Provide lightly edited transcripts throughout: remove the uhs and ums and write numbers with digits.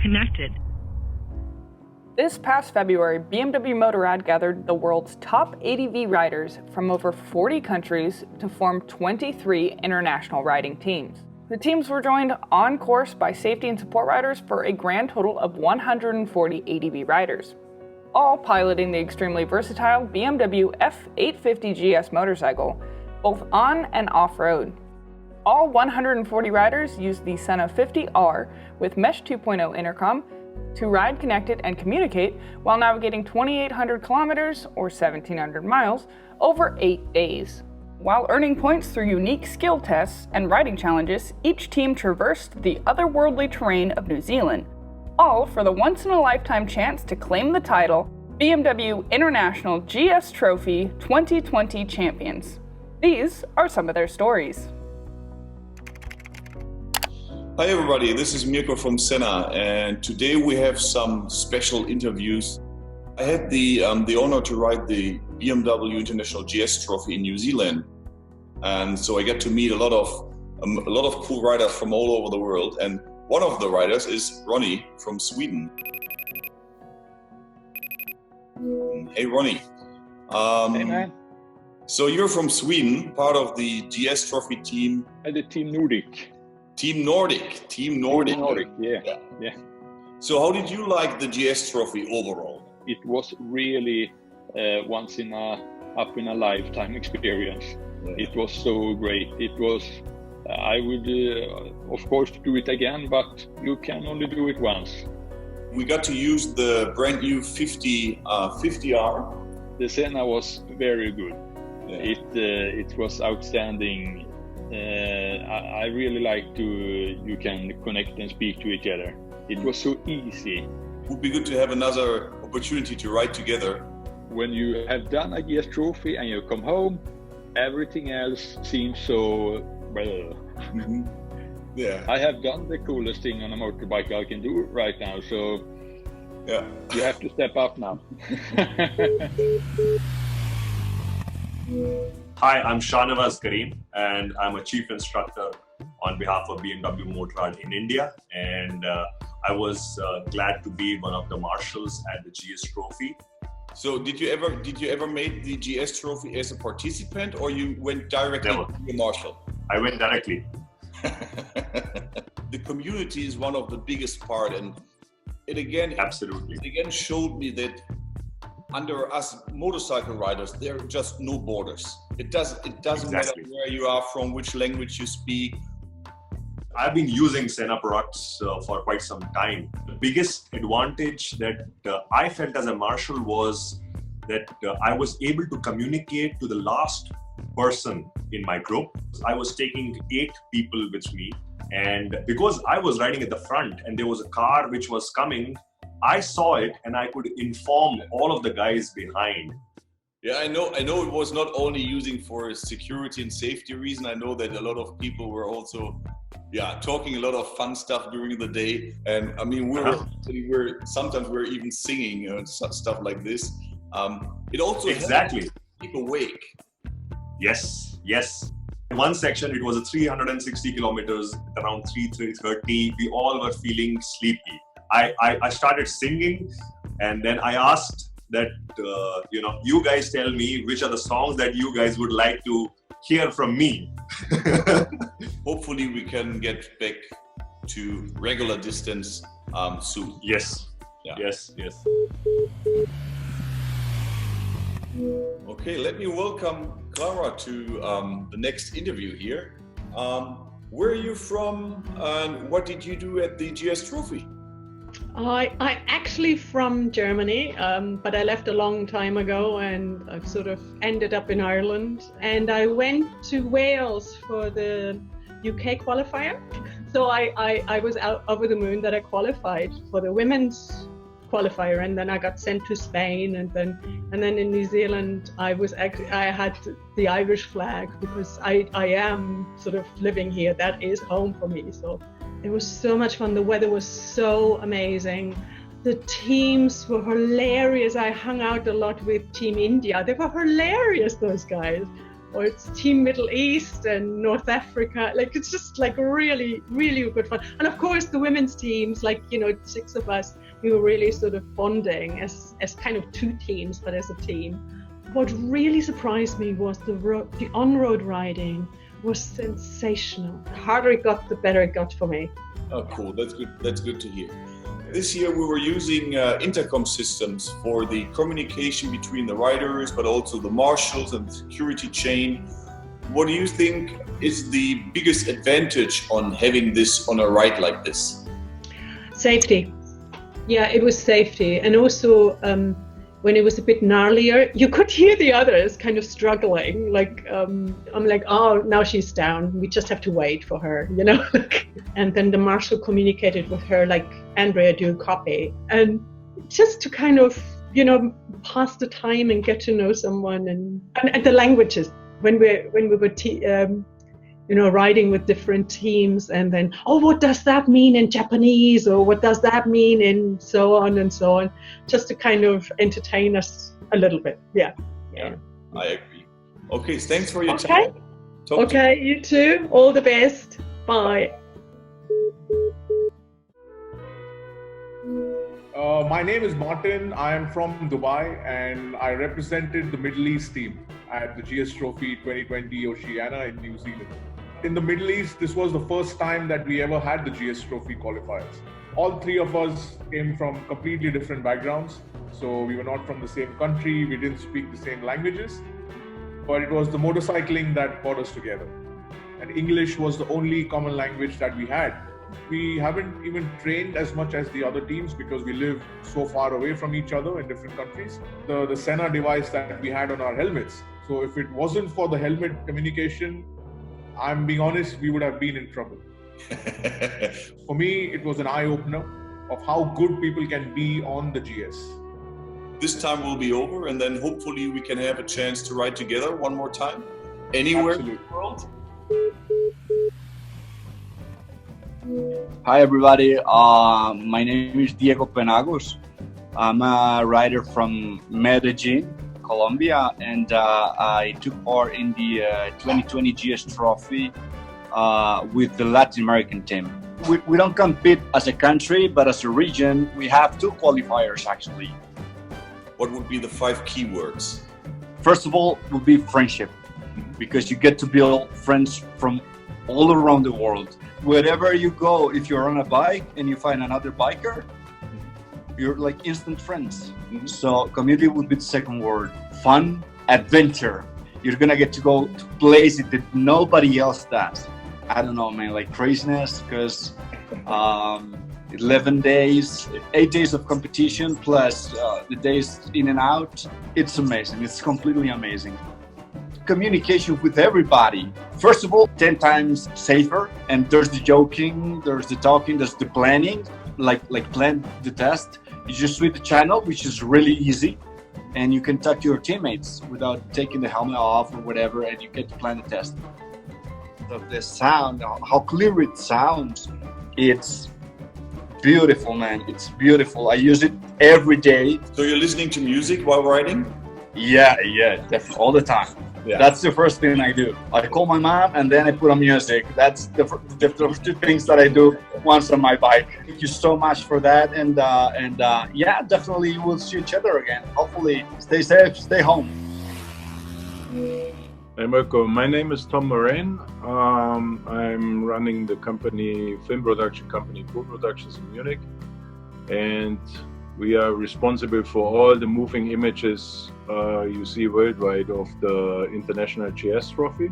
connected. This past February, BMW Motorrad gathered the world's top ADV riders from over 40 countries to form 23 international riding teams. The teams were joined on course by safety and support riders for a grand total of 140 ADV riders, all piloting the extremely versatile BMW F850 GS motorcycle, both on and off-road. All 140 riders used the Sena 50R with Mesh 2.0 intercom to ride connected and communicate while navigating 2,800 kilometers or 1,700 miles over 8 days. While earning points through unique skill tests and riding challenges, each team traversed the otherworldly terrain of New Zealand, all for the once-in-a-lifetime chance to claim the title BMW International GS Trophy 2020 Champions. These are some of their stories. Hi everybody, this is Mirko from Sena, and today we have some special interviews. I had the honor to ride the BMW International GS Trophy in New Zealand, and so I get to meet a lot of cool riders from all over the world. And one of the riders is Ronnie from Sweden. Hey Ronnie. Hey man. So you're from Sweden, part of the GS Trophy team. The Team Nordic. Team Nordic. Team Nordic, yeah. So how did you like the GS Trophy overall? It was really once in a lifetime experience. Yeah. It was so great. It was. I would of course do it again, but you can only do it once. We got to use the brand new 50R. The Sena was very good. Yeah. It was outstanding. I really like you can connect and speak to each other. It was so easy. It would be good to have another opportunity to ride together. When you have done a GS Trophy and you come home, everything else seems so well. Mm-hmm. Yeah. I have done the coolest thing on a motorbike I can do right now, so yeah, you have to step up now. Hi, I'm Shaun and I'm a chief instructor on behalf of BMW Motorrad in India, and I was glad to be one of the marshals at the GS Trophy. So did you ever make the GS Trophy as a participant, or you went directly Never. to the marshal? I went directly. The community is one of the biggest part, and it again showed me that under us motorcycle riders, there are just no borders. It doesn't matter where you are from, which language you speak. I've been using Sena products for quite some time. The biggest advantage that I felt as a marshal was that I was able to communicate to the last person in my group. I was taking 8 people with me, and because I was riding at the front and there was a car which was coming, I saw it and I could inform all of the guys behind. Yeah, I know it was not only using for security and safety reason. I know that a lot of people were also talking a lot of fun stuff during the day. And I mean, sometimes we're even singing stuff like this. It also helped keep awake. Yes. In one section, it was a 360 kilometers, around 3:30. We all were feeling sleepy. I started singing, and then I asked that, you guys tell me which are the songs that you guys would like to hear from me. Hopefully we can get back to regular distance soon. Yes. Yeah. Yes. Okay, let me welcome Clara to the next interview here. Where are you from and what did you do at the GS Trophy? I'm actually from Germany, but I left a long time ago and I've sort of ended up in Ireland. And I went to Wales for the UK qualifier. So I was out over the moon that I qualified for the women's qualifier, and then I got sent to Spain, and then in New Zealand I had the Irish flag because I am sort of living here. That is home for me. So it was so much fun. The weather was so amazing. The teams were hilarious. I hung out a lot with Team India. They were hilarious, those guys. or it's Team Middle East and North Africa. Like, it's just like really, really good fun. And of course, the women's teams, like, 6 of us, we were really sort of bonding as kind of 2 teams, but as a team. What really surprised me was the on-road riding was sensational. The harder it got, the better it got for me. Oh, cool. That's good. That's good to hear. This year we were using intercom systems for the communication between the riders, but also the marshals and the security chain. What do you think is the biggest advantage on having this on a ride like this? Safety. Yeah, it was safety. And also, when it was a bit gnarlier, you could hear the others kind of struggling. Like, I'm like, oh, now she's down. We just have to wait for her, And then the marshal communicated with her, like, Andrea, do copy. And just to kind of, pass the time and get to know someone and the languages. When we were riding with different teams, and then, oh, what does that mean in Japanese, or what does that mean in so on and so on, just to kind of entertain us a little bit. Yeah, I agree. Okay, thanks for your time. Okay, you too. All the best. Bye. My name is Martin. I am from Dubai, and I represented the Middle East team at the GS Trophy 2020 Oceania in New Zealand. In the Middle East, this was the first time that we ever had the GS Trophy qualifiers. All 3 of us came from completely different backgrounds. So we were not from the same country, we didn't speak the same languages, but it was the motorcycling that brought us together. And English was the only common language that we had. We haven't even trained as much as the other teams because we live so far away from each other in different countries. The Sena device that we had on our helmets. So if it wasn't for the helmet communication, I'm being honest, we would have been in trouble. For me, it was an eye-opener of how good people can be on the GS. This time will be over, and then hopefully we can have a chance to ride together one more time, anywhere in the world. Hi everybody, my name is Diego Penagos. I'm a rider from Medellin, Colombia, and I took part in the 2020 GS Trophy with the Latin American team. We don't compete as a country, but as a region, we have 2 qualifiers actually. What would be the 5 keywords? First of all, would be friendship, because you get to build friends from all around the world. Wherever you go, if you're on a bike and you find another biker, you're like instant friends. So community would be the second word. Fun, adventure. You're gonna get to go to places that nobody else does. I don't know, man, like craziness, because 11 days, 8 days of competition plus the days in and out. It's amazing. It's completely amazing. Communication with everybody. First of all, 10 times safer. And there's the joking, there's the talking, there's the planning, like plan the test. You just switch the channel, which is really easy. And you can talk to your teammates without taking the helmet off or whatever, and you get to plan the test. The sound, how clear it sounds, it's beautiful, man. It's beautiful. I use it every day. So you're listening to music while riding? Yeah, definitely, all the time. Yeah. That's the first thing I do. I call my mom and then I put on music. That's the first 2 things that I do once on my bike. Thank you so much for that. And yeah, definitely we'll see each other again. Hopefully, stay safe, stay home. Hey Mirko, my name is Tom Moraine. I'm running the film production company Pool Productions in Munich. And we are responsible for all the moving images you see worldwide of the International GS Trophy.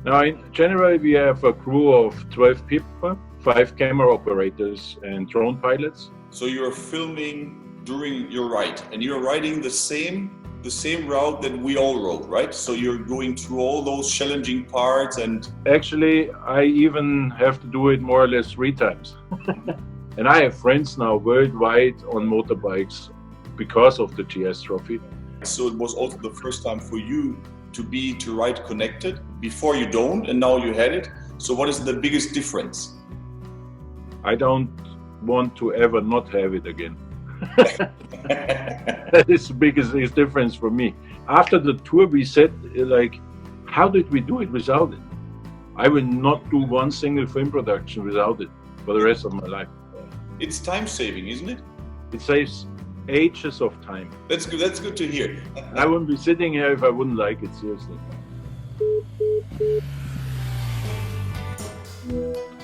Now, in general, we have a crew of 12 people, 5 camera operators and drone pilots. So you're filming during your ride, and you're riding the same route that we all rode, right? So you're going through all those challenging parts, and actually, I even have to do it more or less 3 times. And I have friends now worldwide on motorbikes because of the GS Trophy. So it was also the first time for you to ride connected. Before you don't, and now you had it. So what is the biggest difference? I don't want to ever not have it again. That is the biggest difference for me. After the tour, we said, like, how did we do it without it? I will not do one single film production without it for the rest of my life. It's time saving, isn't it? It saves ages of time. That's good. That's good to hear. I wouldn't be sitting here if I wouldn't like it, seriously.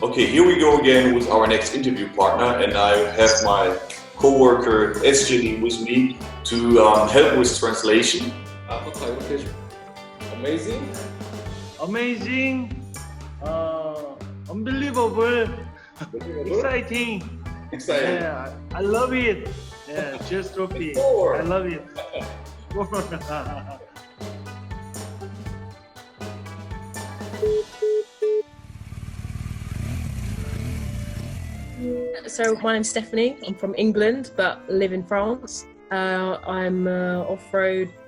Okay, here we go again with our next interview partner, and I have my co-worker SJD with me to help with translation. Amazing. Amazing. Unbelievable. Exciting. Yeah, I love it. Yeah, just trophy. I love it. So my name's Stephanie. I'm from England but live in France. I'm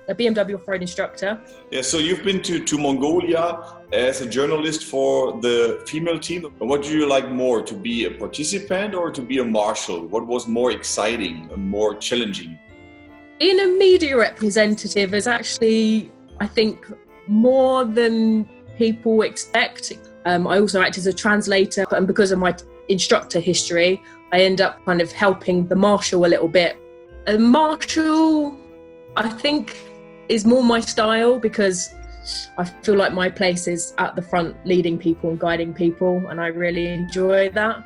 a BMW off-road instructor. Yeah, so you've been to Mongolia as a journalist for the female team. What do you like more, to be a participant or to be a marshal? What was more exciting and more challenging? Being a media representative is actually, I think, more than people expect. I also act as a translator, and because of my instructor history, I end up kind of helping the marshal a little bit. A marshal, I think, is more my style because I feel like my place is at the front leading people and guiding people, and I really enjoy that.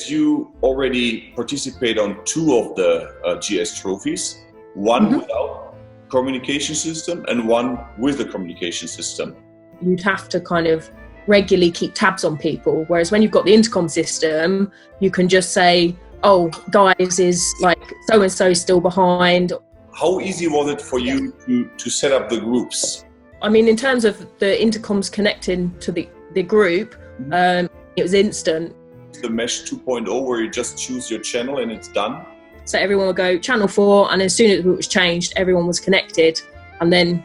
You already participate on 2 of the GS trophies, one without communication system and one with the communication system. You'd have to kind of regularly keep tabs on people, whereas when you've got the intercom system, you can just say, oh, guys, is like so-and-so still behind. How easy was it for you to set up the groups? I mean, in terms of the intercoms connecting to the group, it was instant. The Mesh 2.0 where you just choose your channel and it's done? So everyone would go channel 4, and as soon as it was changed, everyone was connected, and then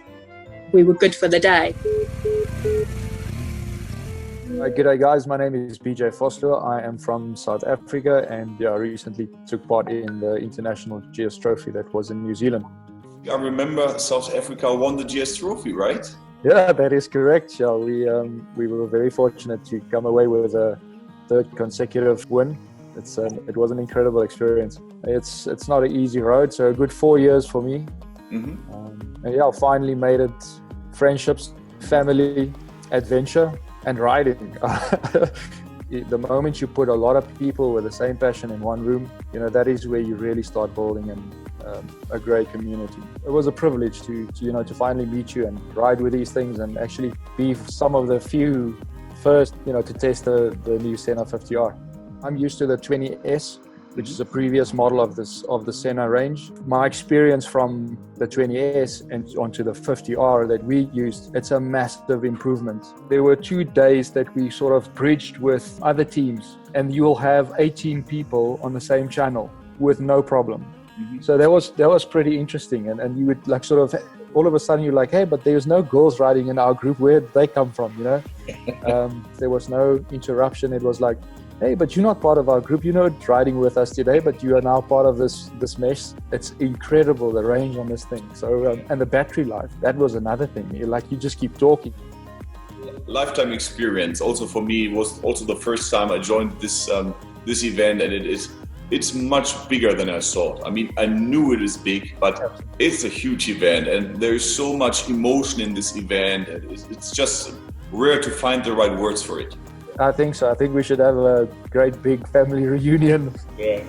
we were good for the day. G'day guys, my name is BJ Foster. I am from South Africa, and I recently took part in the International GS Trophy that was in New Zealand. I remember South Africa won the GS Trophy, right? Yeah, that is correct, Shaun. We were very fortunate to come away with a 3rd consecutive win. It was an incredible experience. It's not an easy road, so a good 4 years for me. And yeah, I finally made it. Friendships, family, adventure, and riding. The moment you put a lot of people with the same passion in one room, that is where you really start building a great community. It was a privilege to finally meet you and ride with these things, and actually be some of the few first, to test the new Sena 50R. I'm used to the 20S, which is a previous model of the Sena range. My experience from the 20S and onto the 50R that we used, it's a massive improvement. There were 2 days that we sort of bridged with other teams, and you'll have 18 people on the same channel with no problem. So that was pretty interesting, and you would like sort of all of a sudden you're like, hey, but there's no girls riding in our group. Where did they come from? There was no interruption. It was like, hey, but you're not part of our group. You're not riding with us today, but you are now part of this mesh. It's incredible, the range on this thing. So and the battery life, that was another thing. You just keep talking. Lifetime experience. Also for me, it was also the first time I joined this event, and it's much bigger than I thought. I mean, I knew it is big, but it's a huge event, and there's so much emotion in this event. It's just rare to find the right words for it. I think so. I think we should have a great big family reunion. Yeah.